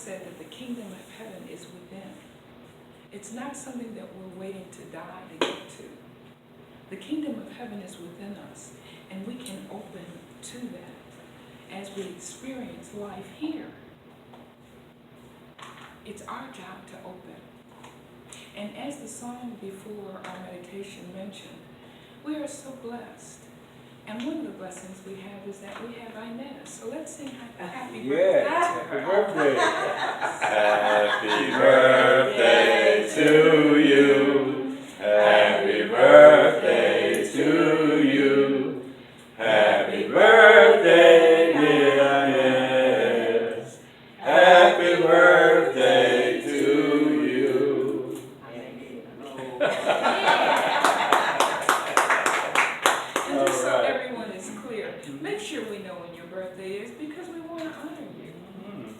said that the kingdom of heaven is within. It's not something that we're waiting to die to get to. The kingdom of heaven is within us, and we can open to that as we experience life here. It's our job to open. And as the song before our meditation mentioned, we are so blessed. And one of the blessings we have is that we have Inez. So let's sing happy birthday to her. Happy birthday to you. Happy birthday to you. Happy birthday, dear Inez. Happy birthday to you. And just so everyone is clear, make sure we know when your birthday is because we want to honor you.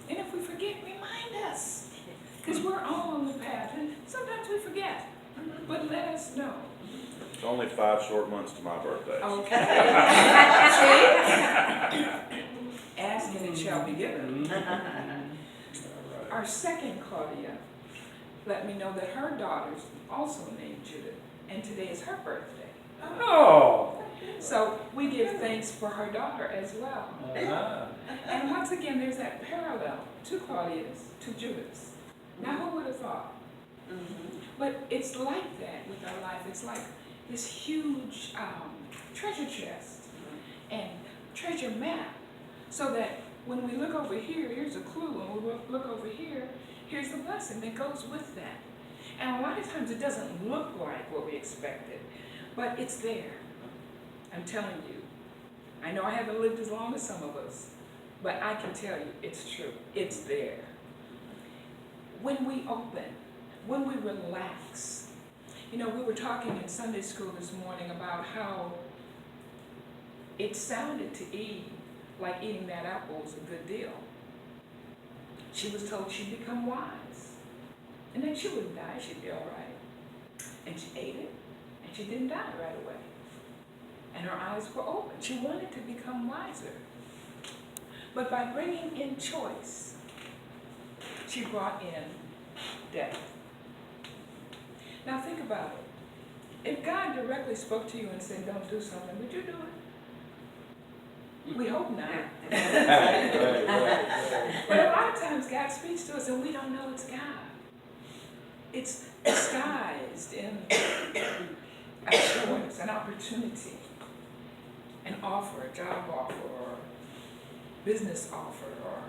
And if we forget, remind us. Because we're all on the path, and sometimes we forget. But let us know. It's only 5 short months to my birthday. Okay. Ask and it shall be given. Our second Claudia let me know that her daughter's also named Judith, and today is her birthday. Oh. So we give thanks for her daughter as well. And once again, there's that parallel to Claudia's, to Judith's. Now, who would have thought? But it's like that with our life. It's like this huge treasure chest and treasure map, so that when we look over here, here's a clue. When we look over here, here's the blessing that goes with that. And a lot of times it doesn't look like what we expected, but it's there. I'm telling you. I know I haven't lived as long as some of us, but I can tell you it's true. It's there. When we open, when we relax. You know, we were talking in Sunday school this morning about how it sounded to Eve like eating that apple was a good deal. She was told she'd become wise, and then she wouldn't die, she'd be all right. And she ate it, and she didn't die right away. And her eyes were open. She wanted to become wiser. But by bringing in choice, she brought in death. Now think about it. If God directly spoke to you and said, don't do something, would you do it? We hope not. But a lot of times God speaks to us and we don't know it's God. It's disguised in a choice, an opportunity, an offer, a job offer, or business offer, or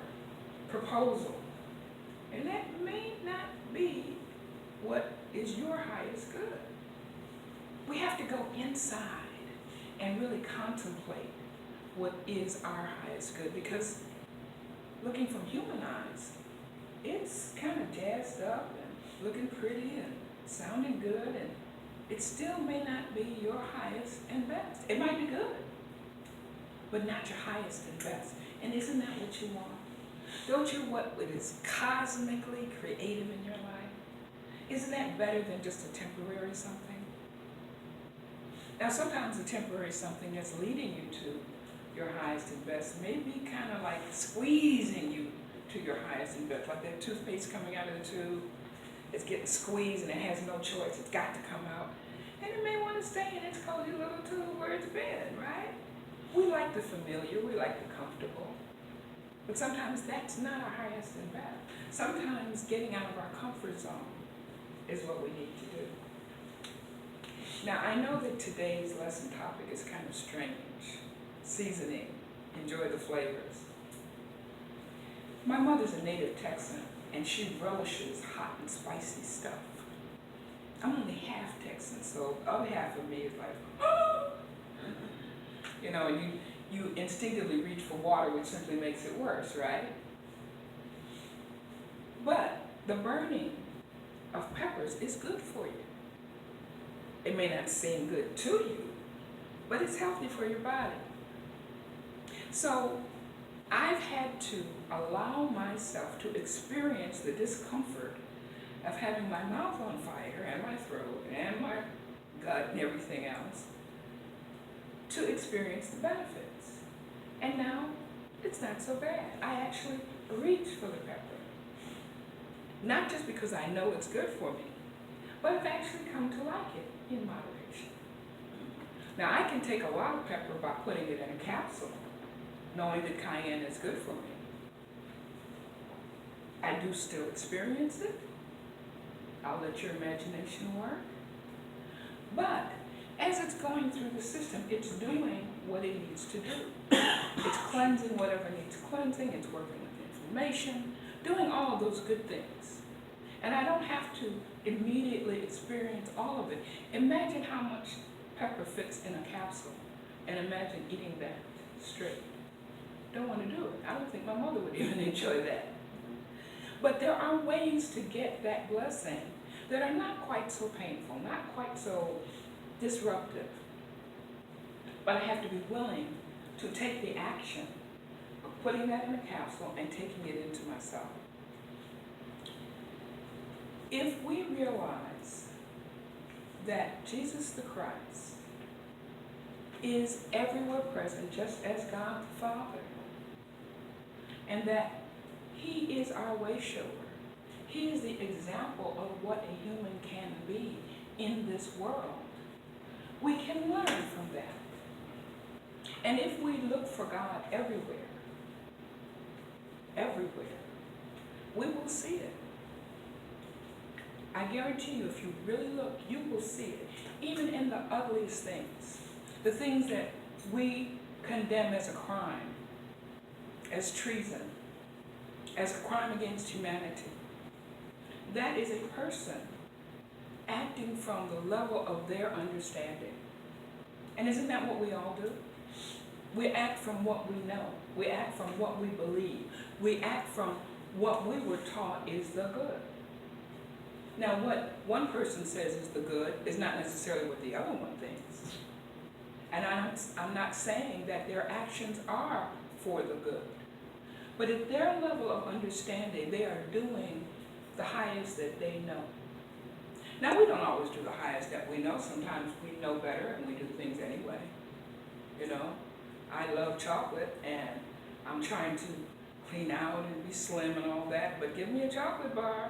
proposal. And that may not be what is your highest good. We have to go inside and really contemplate what is our highest good, because looking from human eyes, it's kind of jazzed up and looking pretty and sounding good, and it still may not be your highest and best. It might be good, but not your highest and best. And isn't that what you want? Don't you want what is cosmically creative in your life? Isn't that better than just a temporary something? Now, sometimes the temporary something that's leading you to your highest and best may be kind of like squeezing you to your highest and best, like that toothpaste coming out of the tube. It's getting squeezed and it has no choice. It's got to come out. And it may want to stay in its cozy little tube where it's been, right? We like the familiar. We like the comfortable. But sometimes that's not our highest and best. Sometimes getting out of our comfort zone is what we need to do. Now, I know that today's lesson topic is kind of strange. Seasoning. Enjoy the flavors. My mother's a native Texan, and she relishes hot and spicy stuff. I'm only half Texan, so the other half of me is like, oh! You know, you instinctively reach for water, which simply makes it worse, right? But the burning of peppers is good for you. It may not seem good to you, but it's healthy for your body. So I've had to allow myself to experience the discomfort of having my mouth on fire and my throat and my gut and everything else to experience the benefits. And now it's not so bad. I actually reach for the pepper. Not just because I know it's good for me, but I've actually come to like it in moderation. Now, I can take a lot of pepper by putting it in a capsule, knowing that cayenne is good for me. I do still experience it. I'll let your imagination work. But as it's going through the system, it's doing what it needs to do. It's cleansing whatever needs cleansing, it's working with inflammation, doing all of those good things. And I don't have to immediately experience all of it. Imagine how much pepper fits in a capsule, and imagine eating that straight. Don't want to do it. I don't think my mother would even enjoy that. But there are ways to get that blessing that are not quite so painful, not quite so disruptive. But I have to be willing to take the action of putting that in a capsule and taking it into myself. If we realize that Jesus the Christ is everywhere present, just as God the Father, and that He is our way shower, He is the example of what a human can be in this world, we can learn from that. And if we look for God everywhere, we will see it. I guarantee you, if you really look, you will see it. Even in the ugliest things, the things that we condemn as a crime, as treason, as a crime against humanity. That is a person acting from the level of their understanding. And isn't that what we all do? We act from what we know. We act from what we believe. We act from what we were taught is the good. Now, what one person says is the good is not necessarily what the other one thinks. And I'm not saying that their actions are for the good. But at their level of understanding, they are doing the highest that they know. Now, we don't always do the highest that we know. Sometimes we know better and we do things anyway. You know, I love chocolate and I'm trying to clean out and be slim and all that, but give me a chocolate bar.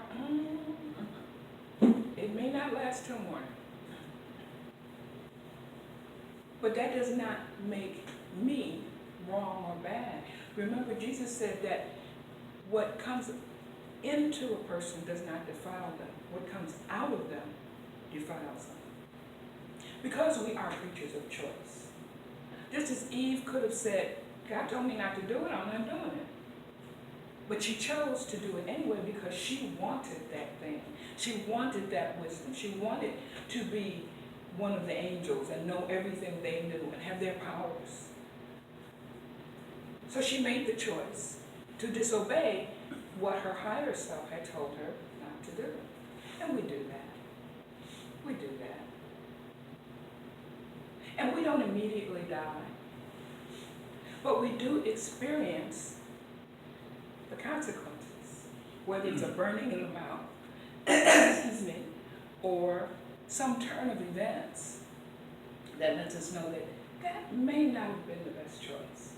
It may not last till morning. But that does not make me wrong or bad. Remember, Jesus said that what comes into a person does not defile them. What comes out of them defiles them. Because we are creatures of choice. Just as Eve could have said, God told me not to do it, I'm not doing it. But she chose to do it anyway because she wanted that thing. She wanted that wisdom. She wanted to be one of the angels and know everything they knew and have their powers. So she made the choice to disobey what her higher self had told her not to do. And we do that. We do that. And we don't immediately die. But we do experience the consequences, whether it's a burning in the mouth, excuse me, or some turn of events that lets us know that that may not have been the best choice.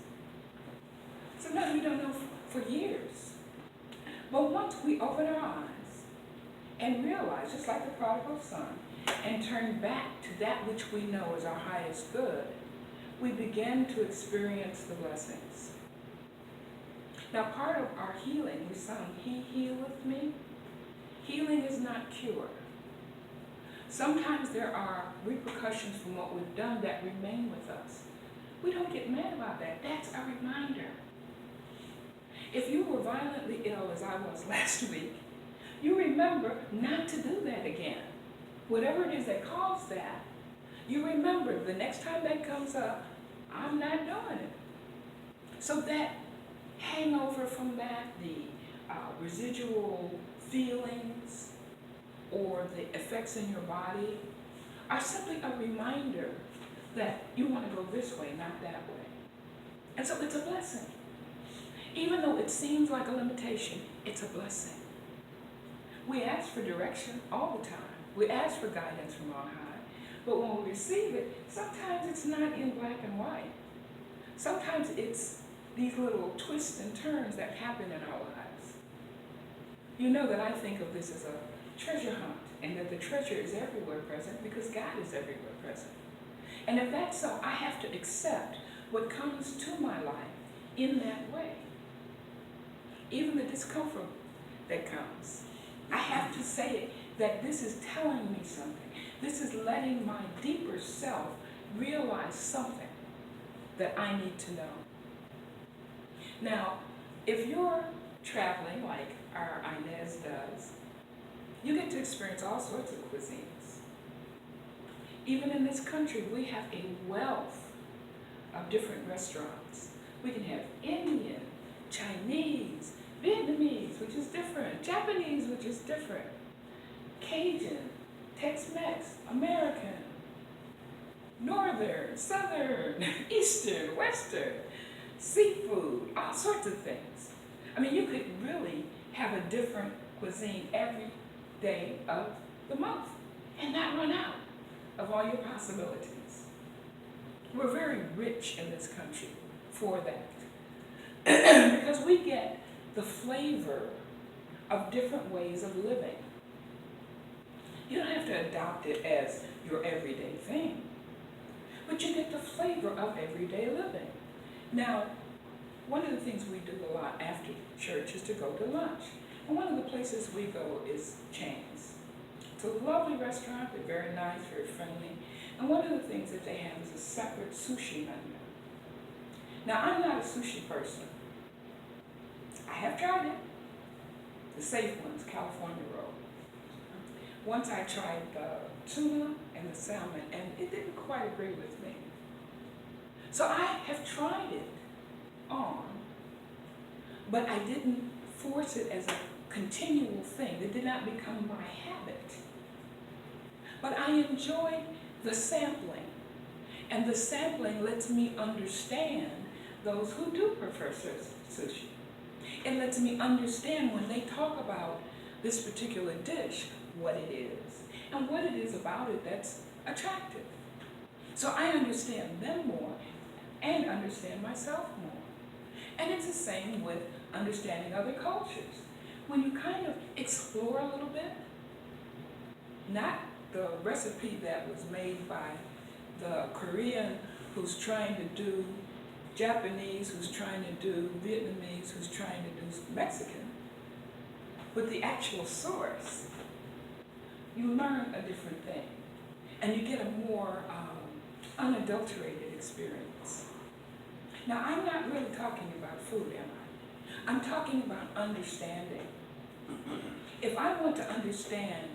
Sometimes we don't know for years. But once we open our eyes and realize, just like the prodigal son, and turn back to that which we know is our highest good, we begin to experience the blessings. Now, part of our healing, we sung, He healeth me. Healing is not cure. Sometimes there are repercussions from what we've done that remain with us. We don't get mad about that. That's a reminder. If you were violently ill, as I was last week, you remember not to do that again. Whatever it is that caused that, you remember the next time that comes up, I'm not doing it. So that hangover from that, the residual feelings or the effects in your body are simply a reminder that you want to go this way, not that way. And so it's a blessing. Even though it seems like a limitation, it's a blessing. We ask for direction all the time. We ask for guidance from on high. But when we receive it, sometimes it's not in black and white. Sometimes it's these little twists and turns that happen in our lives. you know that I think of this as a treasure hunt, and that the treasure is everywhere present because God is everywhere present. And if that's so, I have to accept what comes to my life in that way. Even the discomfort that comes. I have to say that this is telling me something. This is letting my deeper self realize something that I need to know. Now, if you're traveling like our Inez does, you get to experience all sorts of cuisines. Even in this country, we have a wealth of different restaurants. We can have Indian, Chinese, Vietnamese, which is different, Japanese, which is different, Cajun, Tex-Mex, American, Northern, Southern, Eastern, Western, seafood, all sorts of things. I mean, you could really have a different cuisine every day of the month and not run out of all your possibilities. We're very rich in this country for that because we get the flavor of different ways of living. You don't have to adopt it as your everyday thing, but you get the flavor of everyday living. Now, one of the things we do a lot after church is to go to lunch. And one of the places we go is Chains. It's a lovely restaurant, they're very nice, very friendly. And one of the things that they have is a separate sushi menu. Now, I'm not a sushi person. I have tried it. The safe ones, California roll. Once I tried the tuna and the salmon, and it didn't quite agree with me. So I have tried it on, but I didn't force it as a continual thing. It did not become my habit. But I enjoyed the sampling, and the sampling lets me understand those who do prefer sushi. It lets me understand when they talk about this particular dish, what it is, and what it is about it that's attractive. So I understand them more and understand myself more. And it's the same with understanding other cultures. When you kind of explore a little bit, not the recipe that was made by the Korean who's trying to do Japanese, who's trying to do Vietnamese, who's trying to do Mexican, but the actual source, you learn a different thing. And you get a more unadulterated experience. Now, I'm not really talking about food, am I? I'm talking about understanding. If I want to understand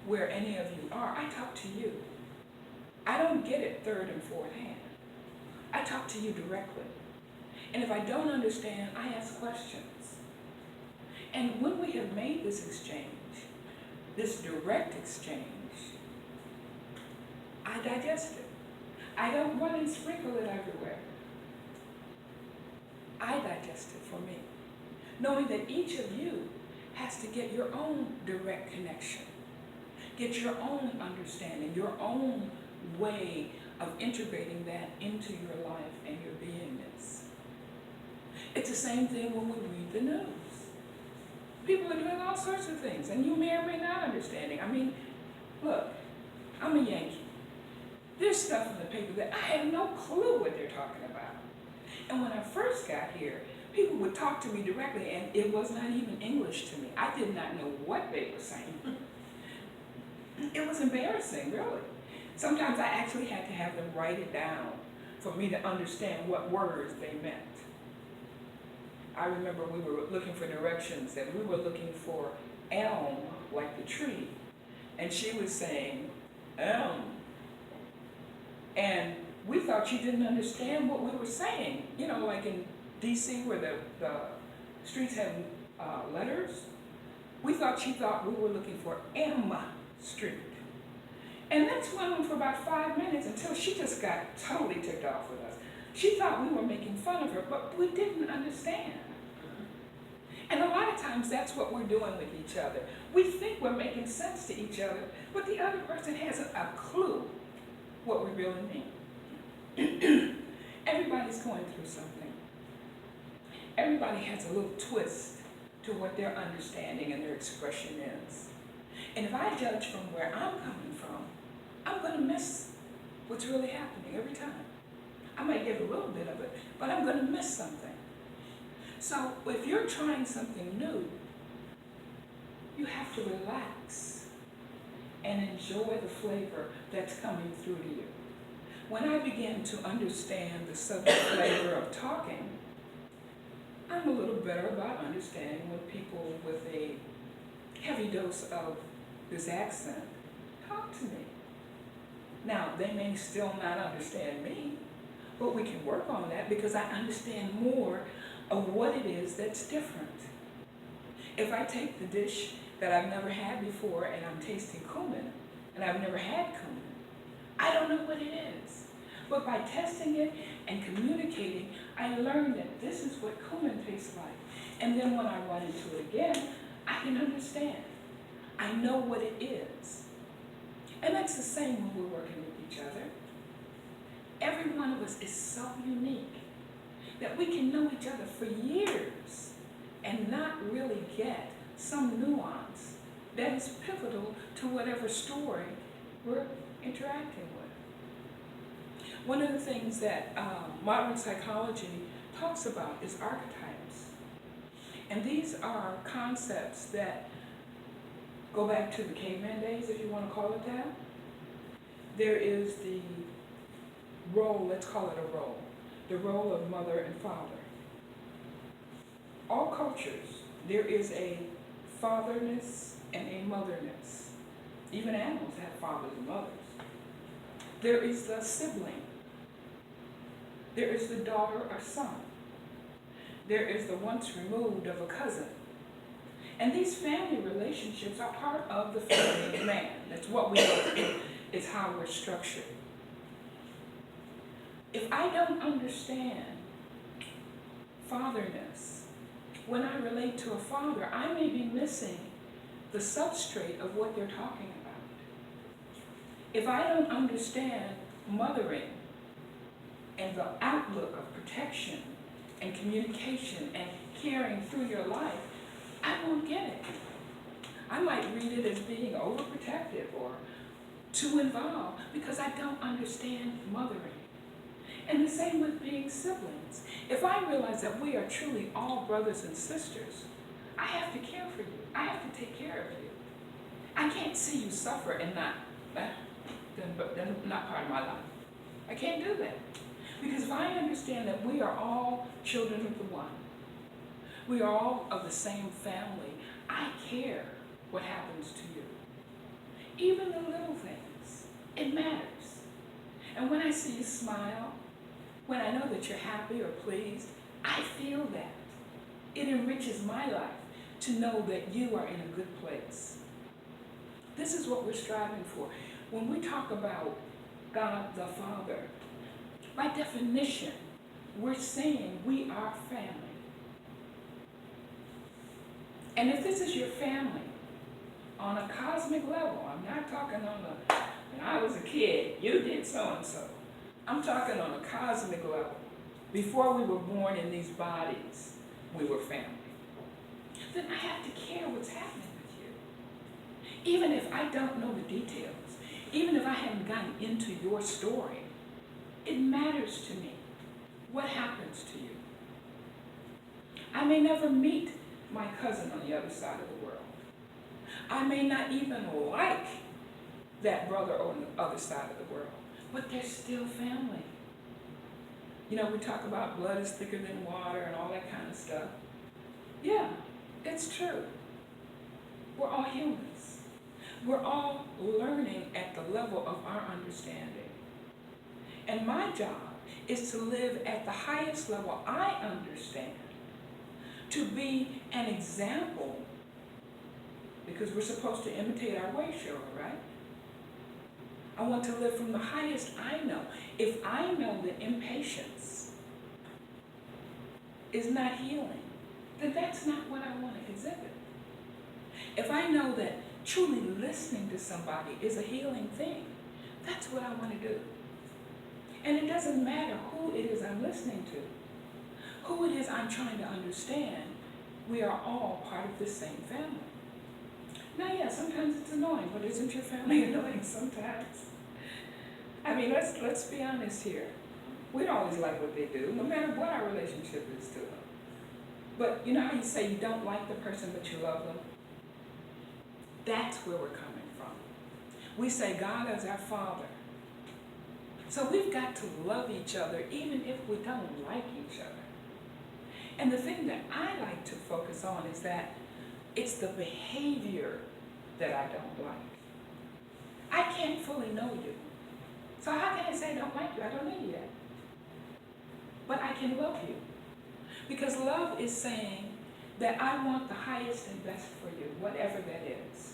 where any of you are, I talk to you. I don't get it third and fourth hand. I talk to you directly. And if I don't understand, I ask questions. And when we have made this exchange, this direct exchange, I digest it. I don't run and sprinkle it everywhere. I digest it for me, knowing that each of you has to get your own direct connection, get your own understanding, your own way of integrating that into your life and your beingness. It's the same thing when we read the news. People are doing all sorts of things, and you may or may not understanding. I mean, look, I'm a Yankee. There's stuff in the paper that I have no clue what they're talking about. And when I first got here, people would talk to me directly, and it was not even English to me. I did not know what they were saying. It was embarrassing, really. Sometimes I actually had to have them write it down for me to understand what words they meant. I remember we were looking for directions, and we were looking for elm, like the tree. And she was saying, elm. And we thought she didn't understand what we were saying. You know, like in D.C. where the streets have letters. We thought she thought we were looking for M Street. And that's went on for about 5 minutes until she just got totally ticked off with us. She thought we were making fun of her, but we didn't understand. And a lot of times that's what we're doing with each other. We think we're making sense to each other, but the other person hasn't a clue what we really mean. Everybody's going through something. Everybody has a little twist to what their understanding and their expression is. And if I judge from where I'm coming from, I'm going to miss what's really happening every time. I might get a little bit of it, but I'm going to miss something. So if you're trying something new, you have to relax and enjoy the flavor that's coming through to you. When I begin to understand the southern flavor of talking, I'm a little better about understanding when people with a heavy dose of this accent talk to me. Now, they may still not understand me, but we can work on that because I understand more of what it is that's different. If I take the dish that I've never had before and I'm tasting cumin, and I've never had cumin, I don't know what it is. But by testing it and communicating, I learn that this is what cumin tastes like. And then when I run into it again, I can understand. I know what it is. And that's the same when we're working with each other. Every one of us is so unique that we can know each other for years and not really get some nuance that is pivotal to whatever story we're interacting with. One of the things that modern psychology talks about is archetypes. And these are concepts that go back to the caveman days, if you want to call it that. There is the role, let's call it a role, the role of mother and father. All cultures, there is a fatherness and a motherness. Even animals have fathers and mothers. There is the sibling. There is the daughter or son. There is the once removed of a cousin. And these family relationships are part of the family of man. That's what we know. It's how we're structured. If I don't understand fatherness, when I relate to a father, I may be missing the substrate of what they're talking about. If I don't understand mothering and the outlook of protection and communication and caring through your life, I won't get it. I might read it as being overprotective or too involved because I don't understand mothering. And the same with being siblings. If I realize that we are truly all brothers and sisters, I have to care for you. I have to take care of you. I can't see you suffer and not part of my life. I can't do that. Because if I understand that we are all children of the one, we are all of the same family, I care what happens to you. Even the little things, it matters. And when I see you smile, when I know that you're happy or pleased, I feel that. It enriches my life to know that you are in a good place. This is what we're striving for. When we talk about God the Father, by definition, we're saying we are family. And if this is your family, on a cosmic level, I'm not talking on the, when I was a kid, you did so-and-so. I'm talking on a cosmic level. Before we were born in these bodies, we were family. Then I have to care what's happening with you. Even if I don't know the details, even if I haven't gotten into your story, it matters to me what happens to you. I may never meet my cousin on the other side of the world. I may not even like that brother on the other side of the world, but they're still family. You know, we talk about blood is thicker than water and all that kind of stuff. Yeah, it's true. We're all humans. We're all learning at the level of our understanding. And my job is to live at the highest level I understand, to be an example, because we're supposed to imitate our way, Cheryl, right? I want to live from the highest I know. If I know that impatience is not healing, then that's not what I want to exhibit. If I know that truly listening to somebody is a healing thing, that's what I want to do. And it doesn't matter who it is I'm listening to, who it is I'm trying to understand. we are all part of the same family. Now, yeah, sometimes it's annoying, but isn't your family annoying sometimes? I mean, let's be honest here. We don't always like what they do, no matter what our relationship is to them. But you know how you say you don't like the person, but you love them? That's where we're coming from. We say God is our Father. So we've got to love each other even if we don't like each other. And the thing that I like to focus on is that it's the behavior that I don't like. I can't fully know you. So how can I say I don't like you? I don't know you yet. But I can love you. Because love is saying that I want the highest and best for you, whatever that is.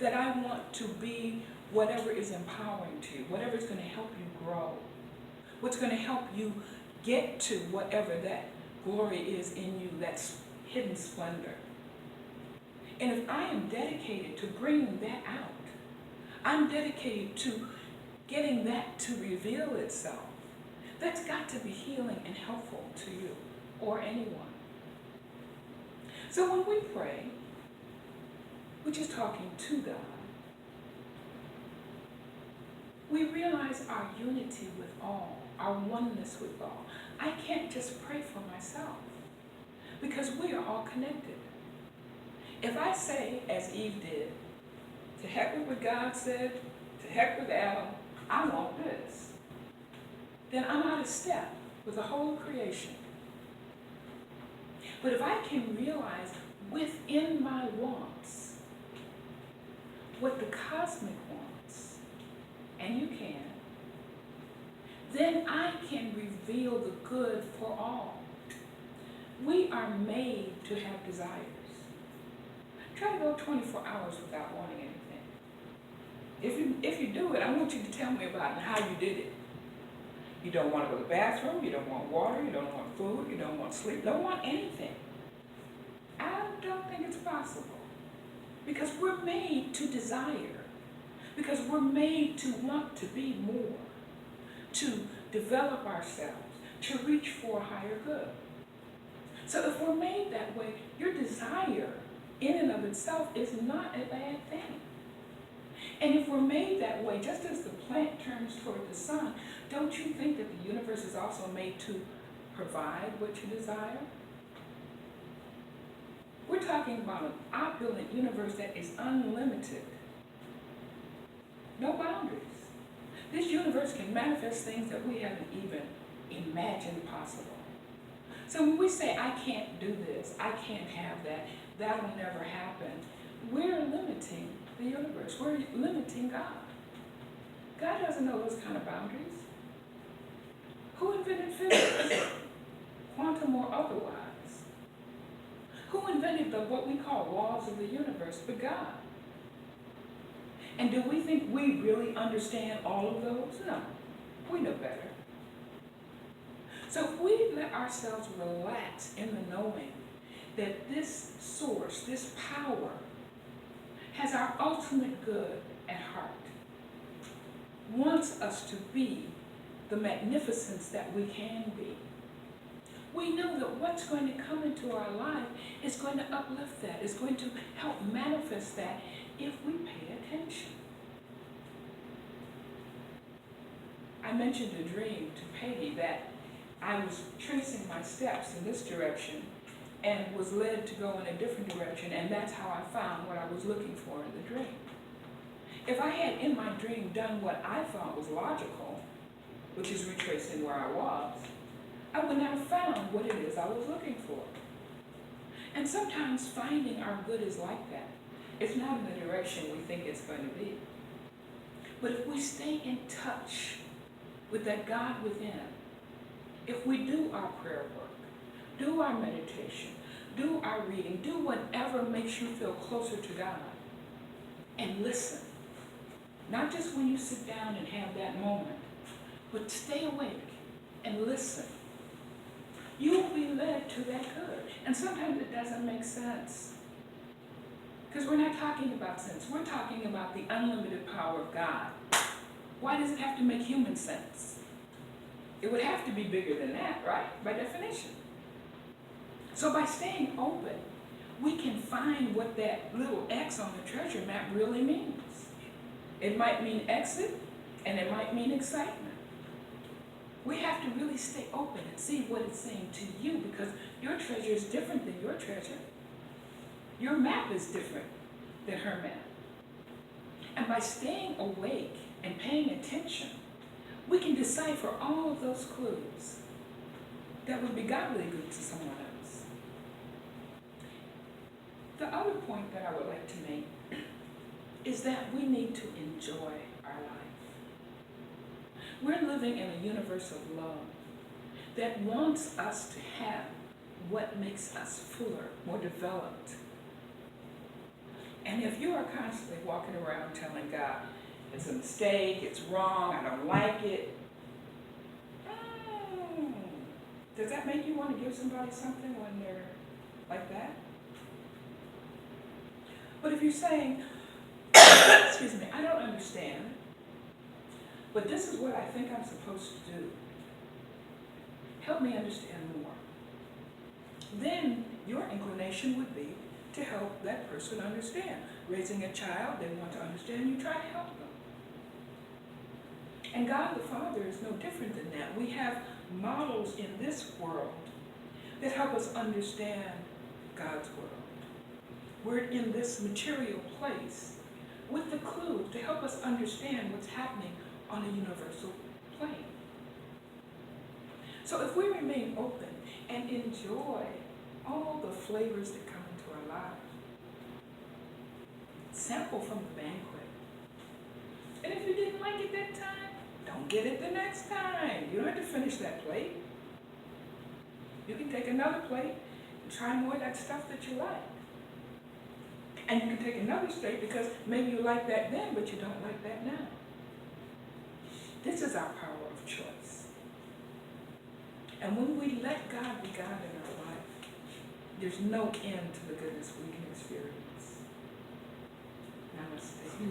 That I want to be whatever is empowering to you, whatever is going to help you grow, what's going to help you get to whatever that glory is in you, that's hidden splendor. And if I am dedicated to bringing that out, I'm dedicated to getting that to reveal itself, that's got to be healing and helpful to you or anyone. So when we pray, we're just talking to God. We realize our unity with all, our oneness with all. I can't just pray for myself because we are all connected. If I say, as Eve did, to heck with what God said, to heck with Adam, I want this, then I'm out of step with the whole creation. But if I can realize within my wants what the cosmic wants, and you can, then I can reveal the good for all. We are made to have desires. Try to go 24 hours without wanting anything. If you do it, I want you to tell me about how you did it. You don't want to go to the bathroom, you don't want water, you don't want food, you don't want sleep, don't want anything. I don't think it's possible. Because we're made to desire. Because we're made to want to be more. To develop ourselves. To reach for a higher good. So if we're made that way, your desire in and of itself is not a bad thing. And if we're made that way, just as the plant turns toward the sun, don't you think that the universe is also made to provide what you desire? We're talking about an opulent universe that is unlimited. No boundaries. This universe can manifest things that we haven't even imagined possible. So when we say, I can't do this, I can't have that, that will never happen, we're limiting the universe. We're limiting God. God doesn't know those kind of boundaries. Who invented physics? Quantum or otherwise? Who invented what we call laws of the universe but God? And do we think we really understand all of those? No. We know better. So if we let ourselves relax in the knowing that this source, this power, has our ultimate good at heart, wants us to be the magnificence that we can be, we know that what's going to come into our life is going to uplift that, is going to help manifest that if we pay attention. I mentioned a dream to Peggy that I was tracing my steps in this direction and was led to go in a different direction, and that's how I found what I was looking for in the dream. If I had in my dream done what I thought was logical, which is retracing where I was, I would not have found what it is I was looking for. And sometimes finding our good is like that. It's not in the direction we think it's going to be. But if we stay in touch with that God within, if we do our prayer work, do our meditation, do our reading, do whatever makes you feel closer to God, and listen. Not just when you sit down and have that moment, but stay awake and listen. You will be led to that good. And sometimes it doesn't make sense. Because we're not talking about sense. We're talking about the unlimited power of God. Why does it have to make human sense? It would have to be bigger than that, right? By definition. So by staying open we can find what that little X on the treasure map really means. It might mean exit, and it might mean excitement. We have to really stay open and see what it's saying to you, because your treasure is different than your treasure. Your map is different than her map. And by staying awake and paying attention, we can decipher all of those clues that would be gobbledygook to someone else. The other point that I would like to make is that we need to enjoy our life. We're living in a universe of love that wants us to have what makes us fuller, more developed. And if you are constantly walking around telling God, it's a mistake, it's wrong, I don't like it, does that make you want to give somebody something when they're like that? But if you're saying, excuse me, I don't understand, but this is what I think I'm supposed to do, help me understand more, then your inclination would be to help that person understand. Raising a child, they want to understand, you try to help them. And God the Father is no different than that. We have models in this world that help us understand God's world. We're in this material place with the clues to help us understand what's happening on a universal plane. So if we remain open and enjoy all the flavors that come into our lives, sample from the banquet. And if you didn't like it that time, don't get it the next time. You don't have to finish that plate. You can take another plate and try more of that stuff that you like. And you can take another plate because maybe you like that then, but you don't like that now. This is our power of choice. And when we let God be God in our life, there's no end to the goodness we can experience. Namaste.